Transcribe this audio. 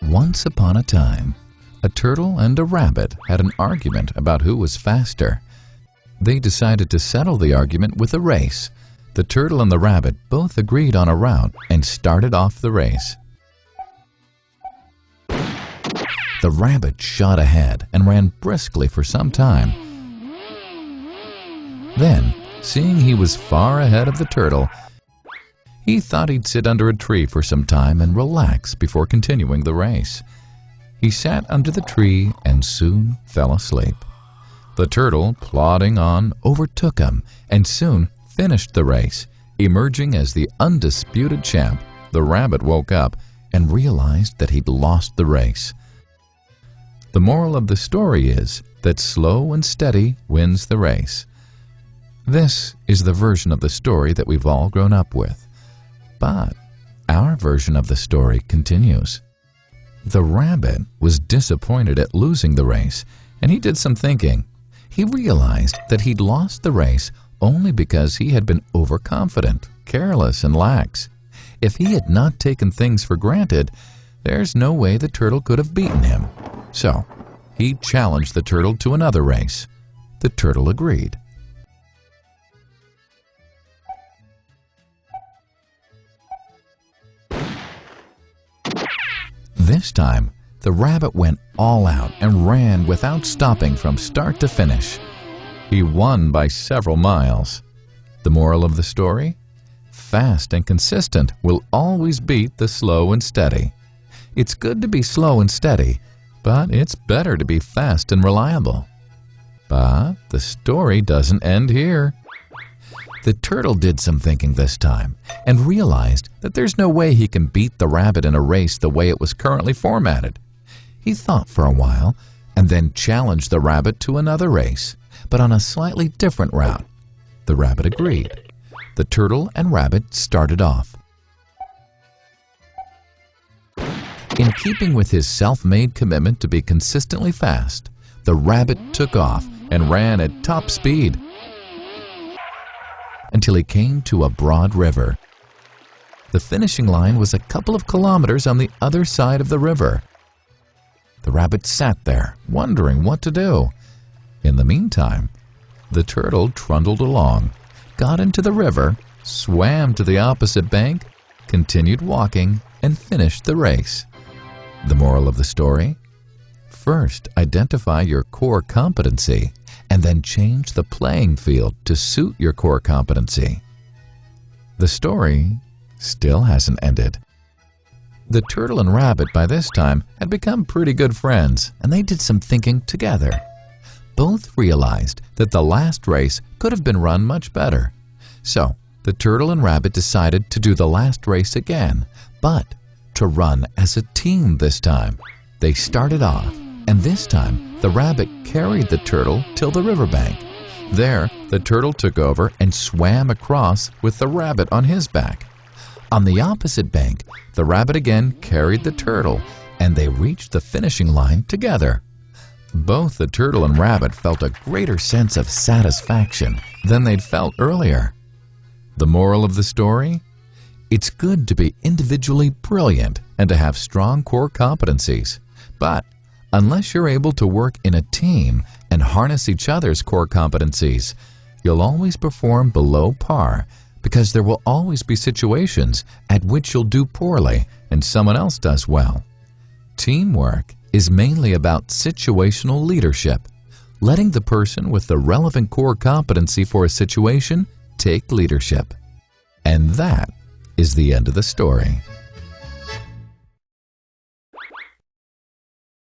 Once upon a time, a turtle and a rabbit had an argument about who was faster. They decided to settle the argument with a race. The turtle and the rabbit both agreed on a route and started off the race. The rabbit shot ahead and ran briskly for some time. Then, seeing he was far ahead of the turtle, he thought he'd sit under a tree for some time and relax before continuing the race. He sat under the tree and soon fell asleep. The turtle, plodding on, overtook him and soon finished the race. Emerging as the undisputed champ, the rabbit woke up and realized that he'd lost the race. The moral of the story is that slow and steady wins the race. This is the version of the story that we've all grown up with. But our version of the story continues. The rabbit was disappointed at losing the race, and he did some thinking. He realized that he'd lost the race only because he had been overconfident, careless, and lax. If he had not taken things for granted, there's no way the turtle could have beaten him. So, he challenged the turtle to another race. The turtle agreed. This time, the rabbit went all out and ran without stopping from start to finish. He won by several miles. The moral of the story? Fast and consistent will always beat the slow and steady. It's good to be slow and steady, but it's better to be fast and reliable. But the story doesn't end here. The turtle did some thinking this time and realized that there's no way he can beat the rabbit in a race the way it was currently formatted. He thought for a while and then challenged the rabbit to another race, but on a slightly different route. The rabbit agreed. The turtle and rabbit started off. In keeping with his self-made commitment to be consistently fast, the rabbit took off and ran at top speed until he came to a broad river. The finishing line was a couple of kilometers on the other side of the river. The rabbit sat there, wondering what to do. In the meantime, the turtle trundled along, got into the river, swam to the opposite bank, continued walking, and finished the race. The moral of the story? First, identify your core competency, and then change the playing field to suit your core competency. The story still hasn't ended. The turtle and rabbit by this time had become pretty good friends, and they did some thinking together. Both realized that the last race could have been run much better. So, the turtle and rabbit decided to do the last race again, but to run as a team this time. They started off, and this time the rabbit carried the turtle till the riverbank. There, the turtle took over and swam across with the rabbit on his back. On the opposite bank, the rabbit again carried the turtle, and they reached the finishing line together. Both the turtle and rabbit felt a greater sense of satisfaction than they'd felt earlier. The moral of the story? It's good to be individually brilliant and to have strong core competencies. But unless you're able to work in a team and harness each other's core competencies, you'll always perform below par, because there will always be situations at which you'll do poorly and someone else does well. Teamwork is mainly about situational leadership, letting the person with the relevant core competency for a situation take leadership. And that is the end of the story.